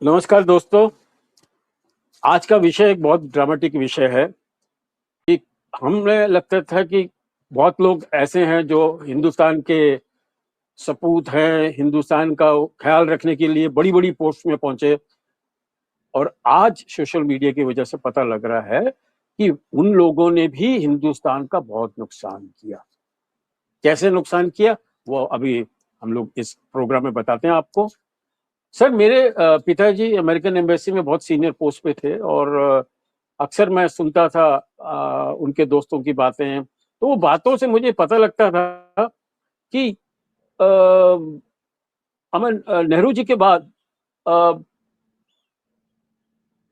नमस्कार दोस्तों। आज का विषय एक बहुत ड्रामेटिक विषय है कि हमें लगता था कि बहुत लोग ऐसे हैं जो हिंदुस्तान के सपूत हैं, हिंदुस्तान का ख्याल रखने के लिए बड़ी-बड़ी पोस्ट में पहुंचे, और आज सोशल मीडिया की वजह से पता लग रहा है कि उन लोगों ने भी हिंदुस्तान का बहुत नुकसान किया। कैसे नुकसान किया, वो अभी हम लोग इस प्रोग्राम में बताते हैं आपको। सर, मेरे पिताजी अमेरिकन एम्बेसी में बहुत सीनियर पोस्ट पे थे, और अक्सर मैं सुनता था उनके दोस्तों की बातें। तो वो बातों से मुझे पता लगता था कि अमन नेहरू जी के बाद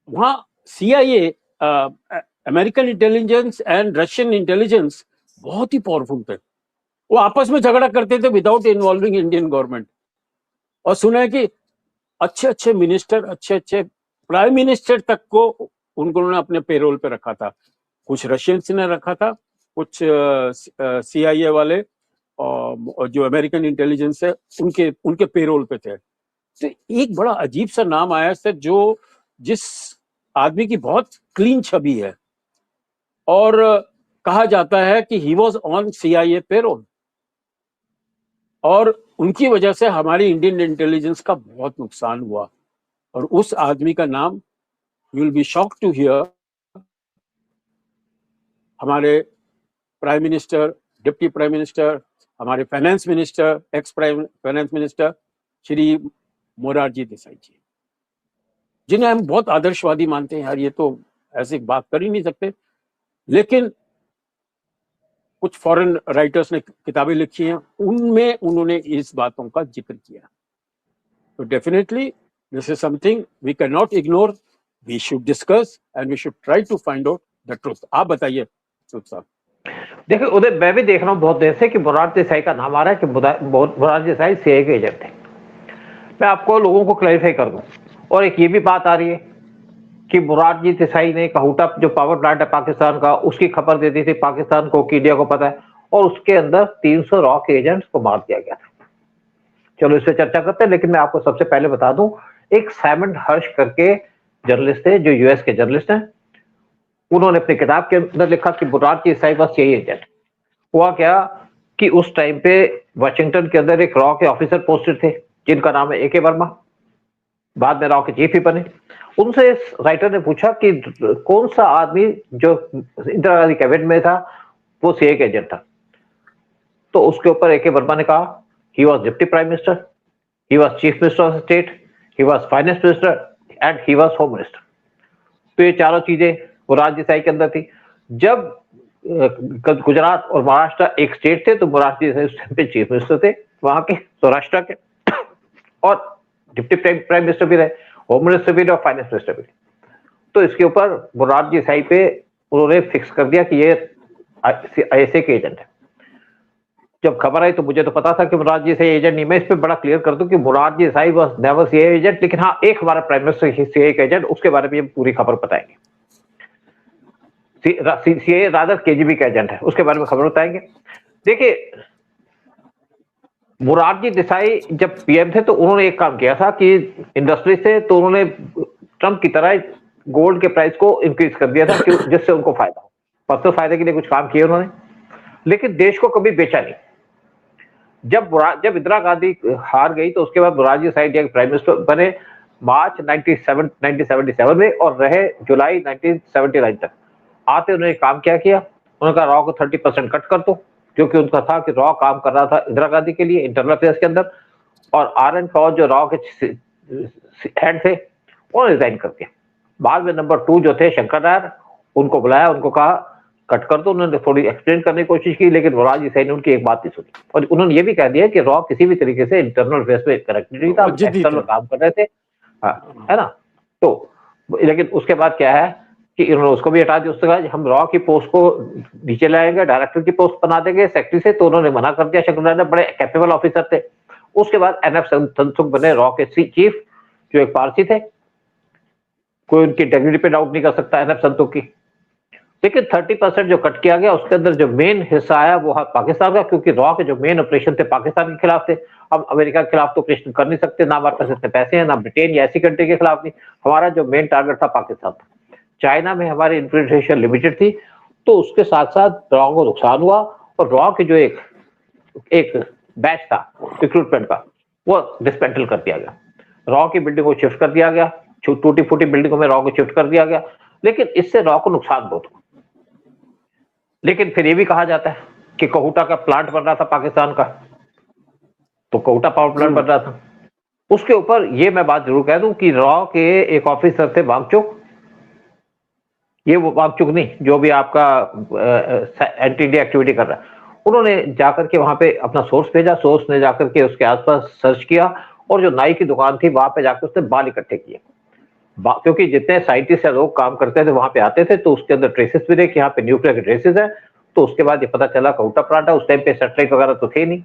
वहाँ CIA, American intelligence and Russian intelligence बहुत ही पावरफुल थे। वो आपस में झगड़ा करते थे विदाउट इन्वॉल्विंग इंडियन गवर्नमेंट। और सुना है कि अच्छे अच्छे मिनिस्टर, अच्छे अच्छे प्राइम मिनिस्टर तक को उन्होंने अपने पेरोल पे रखा था। कुछ रशियंस ने रखा था, कुछ सीआईए वाले और जो अमेरिकन इंटेलिजेंस है उनके उनके पेरोल पे थे। तो एक बड़ा अजीब सा नाम आया सर, जो जिस आदमी की बहुत क्लीन छवि है, और कहा जाता है कि he was on CIA payroll, और उनकी वजह से हमारी इंडियन इंटेलिजेंस का बहुत नुकसान हुआ। और उस आदमी का नाम, you will be shocked to hear, हमारे prime minister, deputy prime minister, हमारे finance minister, ex prime finance minister Shri Morarji Desai ji, जिन्हें हम बहुत आदर्शवादी मानते हैं। यार, ये तो ऐसी बात कर ही नहीं सकते, लेकिन कुछ फॉरेन राइटर्स ने किताबें लिखी हैं, उनमें उन्होंने इस बातों का जिक्र किया। तो definitely this is something we can not ignore, we should discuss and we should try to find out the truth. आप बताइए सुध साहब। देखिए उदय, मैं भी देख रहा हूँ बहुत देर से कि मोरारजी देसाई का नाम आ रहा है कि मोरारजी देसाई सीआईए के एजेंट थे। मैं आपको लोगों को क्लैरिफाई कर दूं, और एक ये भी बात आ रही है कि मोरारजी देसाई ने कहूटा जो पावर प्लांट है पाकिस्तान का, उसकी खबर दे दी थी पाकिस्तान को कि इंडिया को पता है, और उसके अंदर 300 रॉ के एजेंट्स को मार दिया गया था। चलो इस पर चर्चा करते हैं, लेकिन मैं आपको सबसे पहले बता दूं, एक साइमन हर्श करके जर्नलिस्ट थे जो यूएस के जर्नलिस्ट हैं, उन्होंने अपनी किताब के अंदर लिखा कि मोरारजी देसाई बस यही एजेंट। हुआ क्या कि उस टाइम पे वाशिंगटन के अंदर एक रॉ के ऑफिसर पोस्टेड थे जिनका नाम है एके वर्मा, बाद में रॉ के चीफ ही बने। उनसे इस राइटर ने पूछा कि कौन सा आदमी जो इंदिरा गांधी कैबिनेट में था वो सीआईए का एजेंट था। तो उसके ऊपर एके वर्मा ने कहा he was deputy prime minister, he was chief minister of state, he was finance minister and he was home minister. तो ये चारों चीजें मोरारजी देसाई के अंदर थी। जब गुजरात और महाराष्ट्र एक स्टेट थे तो मोरारजी देसाई उस टाइम पे चीफ मिनिस्टर थे वहां के सौराष्ट्र के, और डिप्टी प्राइम मिनिस्टर भी रहे, होम मिनिस्टर भी रहे और फाइनेंस मिनिस्टर भी रहे। तो इसके ऊपर मोरारजी देसाई पे उन्होंने फिक्स कर दिया कि ये आईएसए के एजेंट है। जब खबर आई तो मुझे तो पता था कि मोरारजी देसाई एजेंट नहीं। मैं इस पे बड़ा क्लियर कर दूं कि Morarji Desai was never CIA agent, लेकिन हाँ एक हमारा प्राइम मिनिस्टर सीआईए का एजेंट, उसके बारे में पूरी खबर बताएंगे। सीआईए रादर केजीबी का एजेंट है, उसके बारे में खबर बताएंगे। देखिए मोरारजी देसाई जब पीएम थे तो उन्होंने एक काम किया था कि इंडस्ट्री से, तो उन्होंने ट्रंप की तरह गोल्ड के प्राइस को इंक्रीज कर दिया था कि जिससे उनको फायदा हो। पर्सनल फायदे के लिए कुछ काम किए उन्होंने, लेकिन देश को कभी बेचा नहीं। जब इंदिरा गांधी हार गई तो उसके बाद मोरारजी देसाई प्राइम मिनिस्टर बने मार्च 1977 में और रहे जुलाई 1979 तक। आते उन्होंने काम क्या किया, उन्होंने कहा रॉ को 30% कट कर दो, क्योंकि उनका था कि रॉ काम कर रहा था इंदिरा गांधी के लिए इंटरनल अफेयर्स के अंदर, और आर एन कौर जो रॉ के हेड थे उन्होंने रिजाइन कर दिया। बाद में नंबर 2 जो थे शंकर नायर, उनको बुलाया, उनको कहा कट कर दो। उन्होंने थोड़ी एक्सप्लेन करने की कोशिश की, लेकिन मोरारजी देसाई ने उनकी एक बात नहीं सुनी, और उन्होंने ये भी कह दिया कि रॉ किसी भी तरीके से इंटरनल अफेयर्स में कनेक्टेड नहीं था, एक्सटर्नल काम कर रहे थे, हाँ है ना। तो लेकिन उसके बाद क्या है कि इन्होंने उसको भी हटा दिया। उसके बाद हम रॉ की पोस्ट को नीचे लाएंगे, डायरेक्टर की पोस्ट बना देंगे सेक्रेटरी से, तो उन्होंने मना कर दिया। शंकर नायर बड़े कैपेबल ऑफिसर थे। उसके बाद एनएफ संतुख बने रॉ के चीफ, जो एक पारसी थे, कोई उनकी इंटेग्रिटी पे डाउट नहीं कर सकता एनएफ संतुख की। लेकिन 30% जो कट किया गया उसके अंदर जो मेन हिस्सा आया वो पाकिस्तान का, क्योंकि रॉ के जो मेन ऑपरेशन थे पाकिस्तान के खिलाफ थे। हम अमेरिका के खिलाफ तो ऑपरेशन कर नहीं सकते, ना हमारे पास इतने पैसे हैं, ना ब्रिटेन या ऐसी कंट्री के खिलाफ नहीं। हमारा जो मेन टारगेट था पाकिस्तान था। चाइना में हमारी इन्फ्लुएंस लिमिटेड थी, तो उसके साथ साथ रॉ को नुकसान हुआ, और रॉ के जो एक बैच था रिक्रूटमेंट का वो डिसमेंटल कर दिया गया। रॉ की बिल्डिंग को शिफ्ट कर दिया गया, टूटी फूटी बिल्डिंगों में रॉ को शिफ्ट कर दिया गया, लेकिन इससे रॉ को नुकसान बहुत हुआ। लेकिन फिर ये भी कहा जाता है कि कहुटा का प्लांट बन रहा था पाकिस्तान का, तो कहुटा पावर प्लांट बन रहा था। उसके ऊपर ये मैं बात जरूर कह दूं कि रॉ के एक ऑफिसर थे वांगचुक, ये वो वांगचुक नहीं जो भी आपका एंटी इंडिया एक्टिविटी कर रहा है, उन्होंने जाकर के वहां पे अपना सोर्स भेजा, सोर्स ने जाकर के उसके आसपास सर्च किया, और जो नाई की दुकान थी वहां पे जाकर उसने बाल इकट्ठे किए, क्योंकि जितने साइंटिस्ट या लोग काम करते थे वहां पे आते थे, तो उसके अंदर ट्रेसेस भी थे कि यहाँ पे न्यूक्लियर के ट्रेसेस है। तो उसके बाद ये पता चला कहुटा प्लांट है। उस टाइम पे सैटेलाइट वगैरह तो थे नहीं,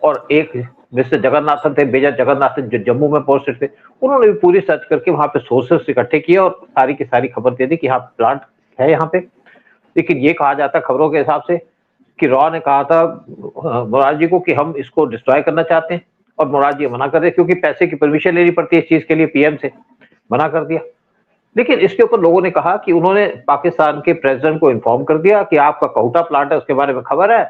और एक मिस्टर जगन्नाथन थे, मेजर जगन्नाथन, जो जम्मू में पोस्टेड थे, उन्होंने भी पूरी सर्च करके वहां पे सोर्सेस इकट्ठे किए और सारी की सारी खबर दे दी कि हाँ प्लांट है यहाँ पे। लेकिन ये कहा जाता है खबरों के हिसाब से कि रॉ ने कहा था मुराद जी को कि हम इसको डिस्ट्रॉय करना चाहते हैं, और मुराद जी मना कर रहे क्योंकि पैसे की परमिशन लेनी पड़ती है इस चीज के लिए, पीएम से मना कर दिया। लेकिन इसके ऊपर लोगों ने कहा कि उन्होंने पाकिस्तान के प्रेसिडेंट को इन्फॉर्म कर दिया कि आपका कहुटा प्लांट है, उसके बारे में खबर है।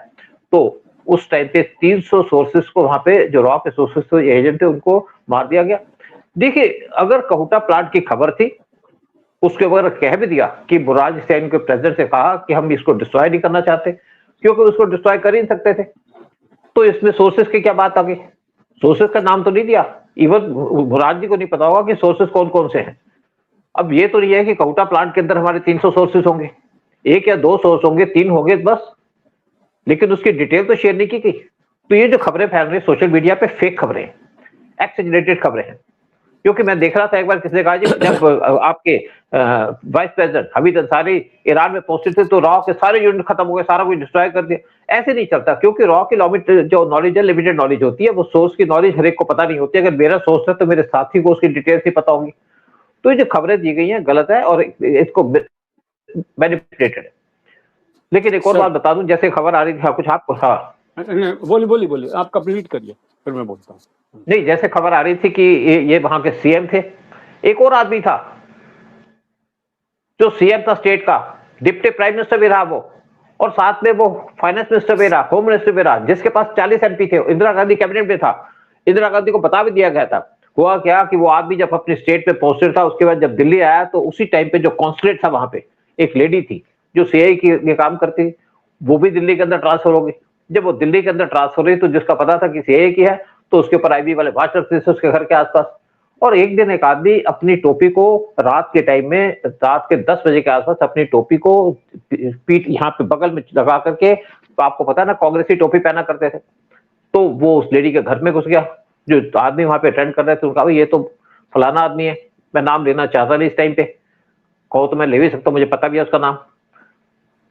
तो उस टाइम पे 300 सोर्सेस को वहां पे जो रॉ के सोर्सेस थे, एजेंट थे, उनको मार दिया गया। देखिए, अगर कहुटा प्लांट की खबर थी, उसके ऊपर कह भी दिया कि मुराद हुसैन के प्रेसिडेंट से कहा कि हम इसको डिस्ट्रॉय नहीं करना चाहते, क्योंकि उसको डिस्ट्रॉय कर ही नहीं सकते थे, तो इसमें सोर्सेस की क्या बात आ गई? सोर्सेस का नाम तो नहीं दिया, इवन मुराद जी को नहीं पता होगा कि सोर्सेस कौन कौन से हैं। अब ये तो नहीं है कि कहुटा प्लांट के अंदर हमारे 300 सोर्सेस होंगे, एक या दो सोर्स होंगे, 3 होंगे बस, लेकिन उसकी डिटेल तो शेयर नहीं की गई। तो ये जो खबरें फैल रही है सोशल मीडिया पे, फेक खबरें हैं, एक्सजेनेटेड खबरें हैं। क्योंकि मैं देख रहा था एक बार किसी ने कहा जी जब आपके vice president Hamid Ansari Iran में पहुंचे थे तो रॉ के सारे यूनिट खत्म हो गए, सारा कुछ डिस्ट्रॉय कर दिया। ऐसे नहीं चलता, क्योंकि रॉ की जो नॉलेज है लिमिटेड नॉलेज होती है, वो सोर्स की नॉलेज हर एक को पता नहीं होती। अगर मेरा सोर्स है तो मेरे साथी को उसकी डिटेल्स ही पता होंगी। तो ये जो खबरें दी गई हैं गलत है और इसको मैनिपुलेटेड है। लेकिन एक और बात बता दूं, जैसे खबर आ रही थी कुछ आपको, हाँ बोलिए आप कंप्लीट करिए फिर मैं बोलता हूँ। नहीं, जैसे खबर आ रही थी कि ये वहां के सीएम थे, एक और आदमी था जो सीएम था स्टेट का, डिप्टी प्राइम मिनिस्टर भी रहा वो, और साथ में वो फाइनेंस मिनिस्टर भी रहा, होम मिनिस्टर भी रहा, जिसके पास 40 एमपी थे। इंदिरा गांधी कैबिनेट में था, इंदिरा गांधी को बता भी दिया गया था। हुआ क्या कि वो आदमी जब अपने स्टेट पे पोस्टेड था, उसके बाद जब दिल्ली आया तो उसी टाइम पे जो कॉन्सुलेट था वहां पे एक लेडी थी जो सीआई की काम करती थी, वो भी दिल्ली के अंदर ट्रांसफर हो गई। जब वो दिल्ली के अंदर ट्रांसफर हुई तो जिसका पता था कि सीआई की है, तो उसके ऊपर आईबी वाले वाच रखते थे उसके घर के आसपास। और एक दिन एक आदमी अपनी टोपी को रात के टाइम में, रात के 10 बजे के आसपास अपनी टोपी को पीठ यहाँ पे बगल में लगा करके, तो आपको पता है ना कांग्रेसी टोपी पहना करते थे, तो वो उस लेडी के घर में घुस गया। जो आदमी वहां पे अटेंड कर रहे थे उनका, ये तो फलाना आदमी है, मैं नाम लेना चाहता नहीं इस टाइम पे, कहो तो मैं ले भी सकता हूँ, मुझे पता भी है उसका नाम।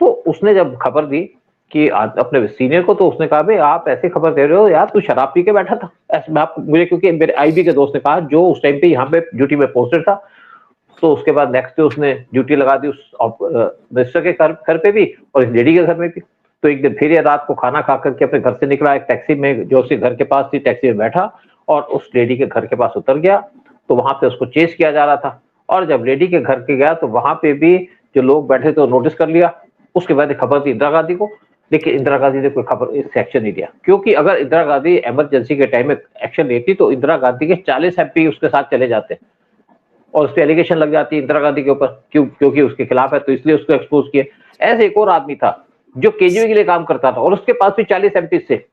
तो उसने जब खबर दी कि अपने सीनियर को, तो उसने कहा भाई आप ऐसे खबर दे रहे हो यार, तू शराब पी के बैठा था। ऐसे मैं आपको, मुझे क्योंकि मेरे आईबी के दोस्त ने कहा जो उस टाइम पे यहाँ पे ड्यूटी में पोस्टेड था। तो उसके बाद नेक्स्ट डे उसने ड्यूटी लगा दी उस मिनिस्टर के घर पे भी और इस लेडी के घर में भी। तो एक दिन फिर ये रात को खाना खा करके अपने घर से निकला, एक टैक्सी में जो उसके घर के पास थी, टैक्सी में बैठा और उस लेडी के घर के पास उतर गया। तो वहां पे उसको चेस किया जा रहा था, और जब लेडी के घर के गया तो वहां पे भी जो लोग बैठे थे नोटिस कर लिया। उसके बाद खबर दी इंदिरा गांधी को, लेकिन इंदिरा गांधी ने कोई खबर इससे एक्शन नहीं लिया, क्योंकि अगर इंदिरा गांधी इमरजेंसी के टाइम में एक्शन लेती तो इंदिरा गांधी के 40 एमपी उसके साथ चले जाते और उस पर एलिगेशन लग जाती है इंदिरा गांधी के ऊपर, क्योंकि उसके खिलाफ है, तो इसलिए उसको एक्सपोज किया। ऐसे एक और आदमी था जो केजीबी के लिए काम करता था और उसके पास भी 40 एमपी से,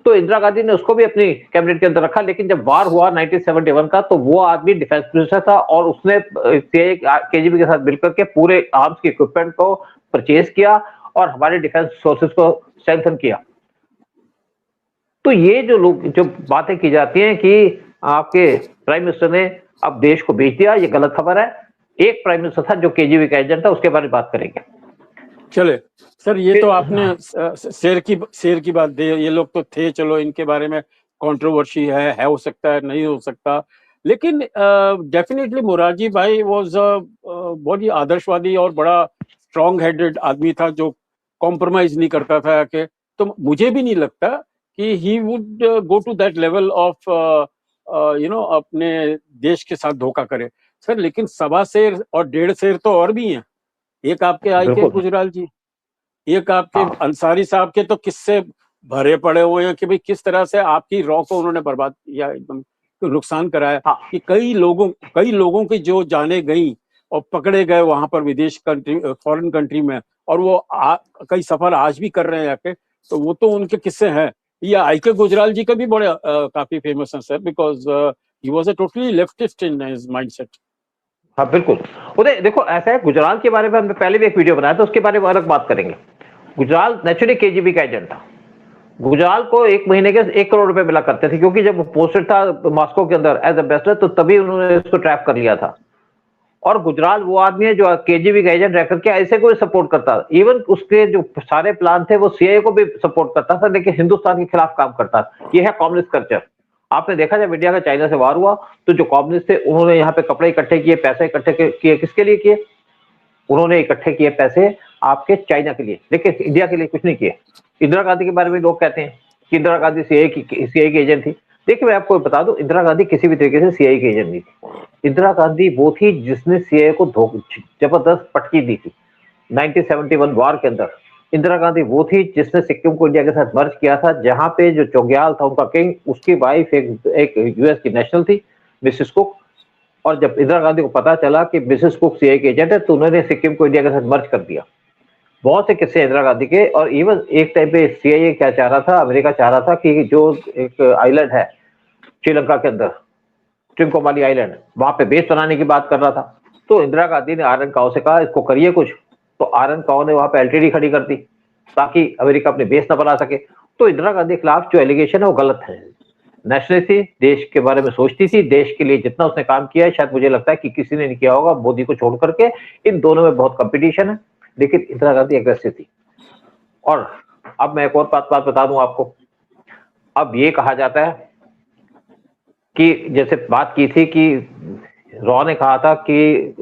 तो इंदिरा गांधी ने उसको भी अपनी कैबिनेट के अंदर रखा। लेकिन जब वार हुआ 1971 का, तो वो आदमी डिफेंस मिनिस्टर था और उसने केजीबी के साथ मिलकर के पूरे आर्म्स के इक्विपमेंट को परचेज किया और हमारे डिफेंस सोर्सेज को स्ट्रेंथन किया। तो ये जो लोग जो बातें की जाती हैं कि आपके प्राइम मिनिस्टर ने अब देश को बेच दिया, ये गलत खबर है। एक प्राइम मिनिस्टर था जो केजीबी का एजेंट था, उसके बारे में बात करेंगे। चले सर, ये तो आपने शेर की बात दी, ये लोग तो थे, चलो इनके बारे में कंट्रोवर्सी है, हो सकता है, नहीं हो सकता, लेकिन डेफिनेटली मोरारजी भाई वाज बहुत ही आदर्शवादी और बड़ा स्ट्रॉन्ग हेडेड आदमी था जो कॉम्प्रोमाइज नहीं करता था कि, तो मुझे भी नहीं लगता कि he would go to that level of अपने देश के साथ धोखा करे सर। लेकिन 1.25 और 1.5 तो और भी हैं। एक आपके आई के बिल्कुल। गुजराल जी, एक आपके हाँ अंसारी साहब के तो किस्से भरे पड़े हुए हैं कि भाई किस तरह से आपकी रॉ को उन्होंने बर्बाद किया, एकदम तो नुकसान कराया। हाँ कि कई लोगों की जो जाने गई और पकड़े गए वहां पर विदेश कंट्री, फॉरेन कंट्री में, और वो कई सफर आज भी कर रहे हैं आके, तो वो तो उनके किस्से हैं। ये आई के गुजराल जी का भी बड़े काफी फेमस है sir, because he was a totally leftist in his mindset. हाँ बिल्कुल। उदय देखो ऐसा है, गुजराल के बारे में हमने पहले भी एक वीडियो बनाया था, उसके बारे में अलग बात करेंगे। गुजराल नेचुरली केजीबी का एजेंट था। गुजराल को 1 महीने के 1 करोड़ रुपए मिला करते थे, क्योंकि जब पोस्टेड था मॉस्को के अंदर एज एम्बेसडर, तो तभी उन्होंने इसको ट्रैप कर लिया था। और गुजराल वो आदमी है जो केजीबी का एजेंट रह करके ऐसे को सपोर्ट करता था। इवन उसके जो सारे प्लान थे वो सीआईए को भी सपोर्ट करता था, लेकिन हिंदुस्तान के खिलाफ काम करता था। ये है कम्युनिस्ट कल्चर। आपने देखा जब इंडिया का चाइना से वार हुआ, तो जो कम्युनिस्ट थे उन्होंने यहाँ पे कपड़े इकट्ठे किए, पैसे इकट्ठे किए, किसके लिए किए? उन्होंने इकट्ठे किए पैसे आपके चाइना के लिए, लेकिन इंडिया के लिए कुछ नहीं किए। इंदिरा गांधी के बारे में लोग कहते हैं कि इंदिरा गांधी सीआईए की एजेंट थी। देखिए मैं आपको बता दूं, इंदिरा गांधी किसी भी तरीके से सीआईए की एजेंट नहीं थी। इंदिरा गांधी वो थी जिसने सीआईए को जबरदस्त पटकी दी थी 1971 वार के अंदर। इंदिरा गांधी वो थी जिसने सिक्किम को इंडिया के साथ मर्ज किया था, जहां पे जो चौग्याल था उनका किंग, उसकी वाइफ एक यूएस की नेशनल थी, मिसेस कुक। और जब इंदिरा गांधी को पता चला कि मिसेस कुक सीआईए के एजेंट है, तो उन्होंने सिक्किम को इंडिया के साथ मर्ज कर दिया। बहुत से किस्से इंदिरा गांधी के। और इवन एक टाइम पे सीआईए क्या चाह रहा था, अमेरिका चाह रहा था कि जो एक आइलैंड है श्रीलंका के अंदर, ट्रिंकोमाली आइलैंड, वहां पे बेस बनाने की बात कर रहा था। तो इंदिरा गांधी ने आरएन काओ से कहा इसको करिए कुछ, तो आरएन काओ ने वहां पे एलटीडी खड़ी कर दी ताकि अमेरिका अपने बेस न बना सके। तो इंदिरा गांधी के खिलाफ जो एलिगेशन है वो गलत है। नेशनलिस्ट थी, देश के बारे में सोचती थी, देश के लिए जितना उसने काम किया है शायद मुझे लगता है कि किसी ने नहीं किया होगा मोदी को छोड़ करके। इन दोनों में बहुत कंपटीशन है, लेकिन इंदिरा गांधी एग्रेसिव थी। और अब मैं एक और बात बता दूं आपको। अब ये कहा जाता है कि जैसे बात की थी कि रॉ ने कहा था कि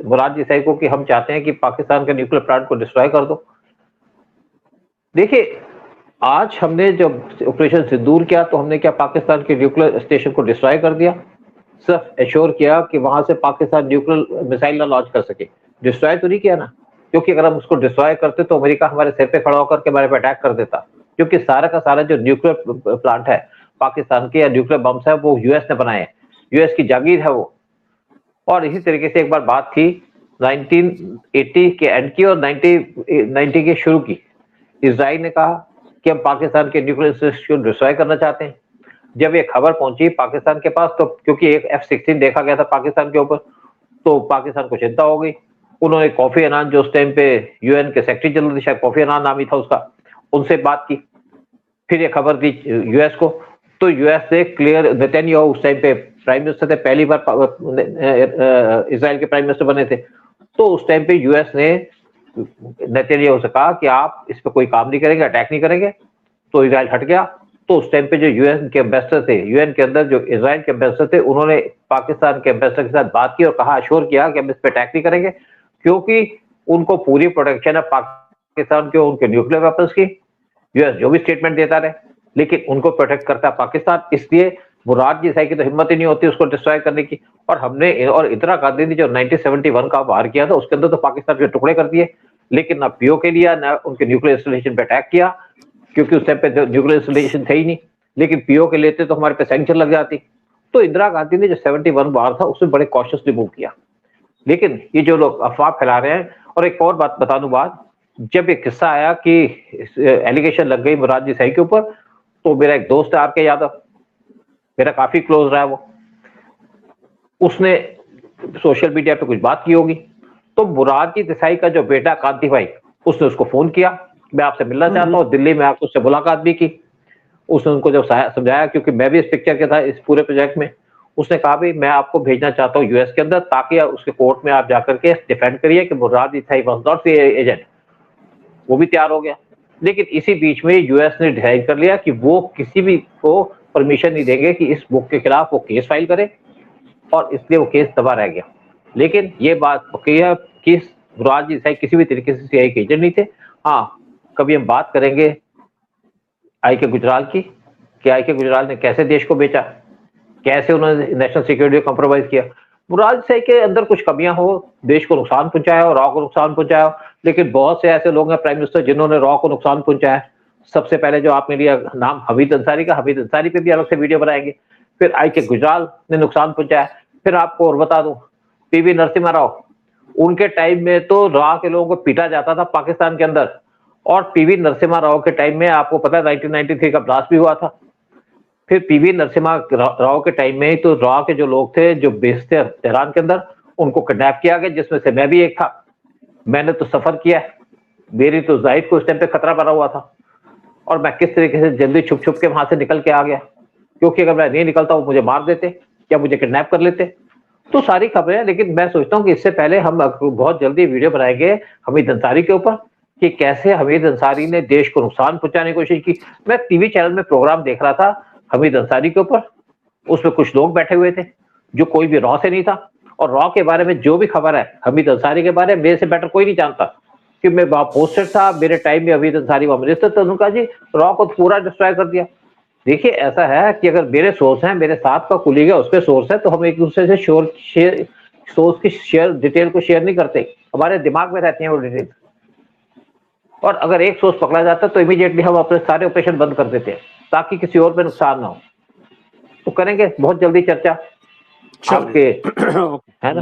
मुराद देसाई को कि हम चाहते हैं कि पाकिस्तान के न्यूक्लियर प्लांट को डिस्ट्रॉय कर दो। देखिए आज हमने जब ऑपरेशन सिंदूर किया तो हमने क्या पाकिस्तान के न्यूक्लियर स्टेशन को डिस्ट्रॉय कर दिया? सिर्फ एश्योर किया कि वहां से पाकिस्तान न्यूक्लियर मिसाइल ना लॉन्च कर सके, डिस्ट्रॉय तो नहीं किया ना। क्योंकि अगर हम उसको डिस्ट्रॉय करते तो अमेरिका हमारे सिर पे खड़ा होकर के हमारे पे अटैक कर देता। क्योंकि सारा का सारा जो न्यूक्लियर प्लांट है पाकिस्तान के, या न्यूक्लियर बम्स है, वो यूएस ने बनाए हैं, यूएस की जागीर है वो। और इसी तरीके से एक बार बात थी 1980 के एंड की और 1990 के शुरू की। इजराइल ने कहा कि हम पाकिस्तान के न्यूक्लियर इंस्टीट्यूट को डिस्ट्रॉय करना चाहते हैं। जब ये खबर पहुंची पाकिस्तान के पास, तो क्योंकि एक F-16 देखा गया था पाकिस्तान के ऊपर, तो पाकिस्तान को चिंता हो गई। उन्होंने कोफी अन्नान, जो उस टाइम पे यूएन के सेक्रेटरी जनरल थे, शायद कोफी अन्नान नाम ही था उसका, उनसे बात की। फिर ये खबर दी यूएस को, तो यूएस ने क्लियर, नेतन्याहू उस टाइम पे प्राइम मिनिस्टर थे, पहली बार इजराइल के प्राइम मिनिस्टर बने थे। तो उस टाइम पे यूएस ने नेतन्याहू से कहा कि आप इस पर कोई काम नहीं करेंगे, अटैक नहीं करेंगे। तो इजराइल हट गया। तो उस टाइम पे जो यूएन के एम्बेसडर थे, यूएन के अंदर जो इजराइल के एम्बेसडर थे, उन्होंने पाकिस्तान के एम्बेसडर के साथ बात की और कहा, अश्योर किया कि हम इस पे अटैक नहीं करेंगे, क्योंकि उनको पूरी प्रोटेक्शन है पाकिस्तान के उनके न्यूक्लियर वेपन्स की। यूएस जो भी स्टेटमेंट देता रहे, लेकिन उनको प्रोटेक्ट करता है पाकिस्तान। इसलिए मुराद देसाई की तो हिम्मत ही नहीं होती उसको डिस्ट्रॉय करने की। और इंदिरा गांधी ने जो 1971 का वार किया था, उसके अंदर तो पाकिस्तान के टुकड़े कर दिए, लेकिन ना पीओ के लिया, ना उनके न्यूक्लियर इंस्टॉलेशन पे अटैक किया, क्योंकि उस टाइम पे न्यूक्लियर इंस्टॉलेशन थे ही नहीं। लेकिन पीओ के लेते तो हमारे पे सैंक्शन लग जाती। तो इंदिरा गांधी ने जो 71 वार था उसमें बड़े कॉशियसली मूव किया। लेकिन ये जो लोग अफवाह फैला रहे हैं, और एक और बात बता दूं, जब ये किस्सा आया कि एलिगेशन लग गई मुराद देसाई के ऊपर, तो मेरा एक दोस्त है आर.के. यादव, मेरा काफी क्लोज रहा है वो, उसने सोशल मीडिया पे कुछ बात की होगी। तो मुराद देसाई का जो बेटा कांति भाई, उसने उसको फोन किया, मैं आपसे मिलना चाहता हूँ, दिल्ली में आपको उससे मुलाकात भी की। उसने उनको जब समझाया, क्योंकि मैं भी इस पिक्चर के था इस पूरे प्रोजेक्ट में, उसने कहा भाई मैं आपको भेजना चाहता हूँ यूएस के अंदर, ताकि उसके कोर्ट में आप जाकर के डिफेंड करिए कि Murad Desai was not the agent. वो भी तैयार हो गया। लेकिन इसी बीच में यूएस ने डिसाइड कर लिया कि वो किसी भी को परमिशन नहीं देंगे कि इस बुक के खिलाफ वो केस फाइल करे, और इसलिए वो केस दबा रह गया। लेकिन ये बात पक्की है कि मुराद देसाई किसी भी तरीके से सीआईए के एजेंट नहीं थे। हाँ, कभी हम बात करेंगे आई के गुजराल की, कि आई के गुजराल ने कैसे देश को बेचा, कैसे उन्होंने नेशनल सिक्योरिटी को कॉम्प्रोमाइज किया। मुराद देसाई के अंदर कुछ कमियां हो, देश को नुकसान पहुंचाया और रॉ को नुकसान पहुंचाया, लेकिन बहुत से ऐसे लोग हैं प्राइम मिनिस्टर जिन्होंने रॉ को नुकसान पहुंचाया। सबसे पहले जो आपने लिया नाम हमीद अंसारी का, हमीद अंसारी पे भी अलग से वीडियो बनाएंगे। फिर आई के गुजराल ने नुकसान पहुंचाया। फिर आपको और बता दूं, पीवी नरसिम्हा राव, उनके टाइम में तो रॉ के लोगों को पीटा जाता था पाकिस्तान के अंदर, और पीवी नरसिम्हा राव के टाइम में आपको पता है 1993 का ब्लास्ट भी हुआ था। फिर पीवी नरसिम्हा राव के टाइम में तो रॉ के जो लोग थे जो बेस थे तेहरान के अंदर, उनको किडनैप किया गया, जिसमें से मैं भी एक था। मैंने तो सफर किया है, मेरी तो जाहिद को उस टाइम पे खतरा बना हुआ था, और मैं किस तरीके से जल्दी छुप छुप के वहां से निकल के आ गया, क्योंकि अगर मैं नहीं निकलता वो मुझे मार देते या मुझे किडनैप कर लेते। तो सारी खबरें हैं, लेकिन मैं सोचता हूँ कि इससे पहले हम बहुत जल्दी वीडियो बनाएंगे हमीद अंसारी के ऊपर, कि कैसे हमीद अंसारी ने देश को नुकसान पहुंचाने की कोशिश की। मैं टीवी चैनल में प्रोग्राम देख रहा था हमीद अंसारी के ऊपर, उसमें कुछ लोग बैठे हुए थे जो कोई भी रॉ से नहीं था, और रॉ के बारे में जो भी खबर है हमीद अंसारी के बारे में मेरे से बेटर कोई नहीं जानता, कि मैं वहां पोस्टेड था, मेरे टाइम में हमीद अंसारी वहां मिनिस्टर था। उन्होंने कहा जी रॉ को पूरा डिस्ट्रॉय कर दिया। देखिए ऐसा है कि अगर मेरे सोर्स हैं, मेरे साथ का कुलीग है उसके सोर्स है, तो हम एक दूसरे से सोर्स की शेयर डिटेल को शेयर नहीं करते, हमारे दिमाग में रहती है वो डिटेल। और अगर एक सोर्स पकड़ा जाता है तो इमीडिएटली हम अपने सारे ऑपरेशन बंद कर देते हैं, ताकि किसी और पे नुकसान ना हो। तो करेंगे बहुत जल्दी चर्चा आपके, है ना,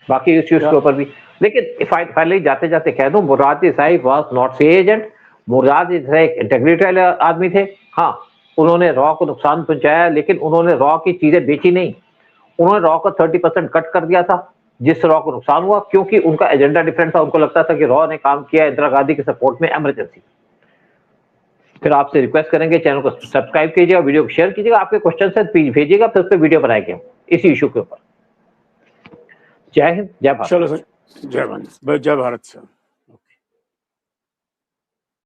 बाकी इश्यूज के ऊपर भी। लेकिन फाइनली जाते जाते कह दूं, Murad Desai was not CIA agent. Murad Desai एक इंटेग्रिटी वाले आदमी थे। हाँ, उन्होंने रॉ को नुकसान पहुंचाया, लेकिन उन्होंने रॉ की चीजें बेची नहीं, उन्होंने रॉ का 30% कट कर दिया था, जिससे रॉ को नुकसान हुआ, क्योंकि उनका एजेंडा डिफरेंट था। उनको लगता था कि रॉ ने काम किया इंदिरा गांधी के सपोर्ट में इमरजेंसी। फिर आपसे रिक्वेस्ट करेंगे चैनल को सब्सक्राइब कीजिएगा, वीडियो को शेयर कीजिएगा, आपके क्वेश्चन से भेजिएगा, फिर उस पर वीडियो बनाएंगे इसी इशू के ऊपर। जय हिंद, जय भारत। चलो सर, जय भारत, जय भारत सर।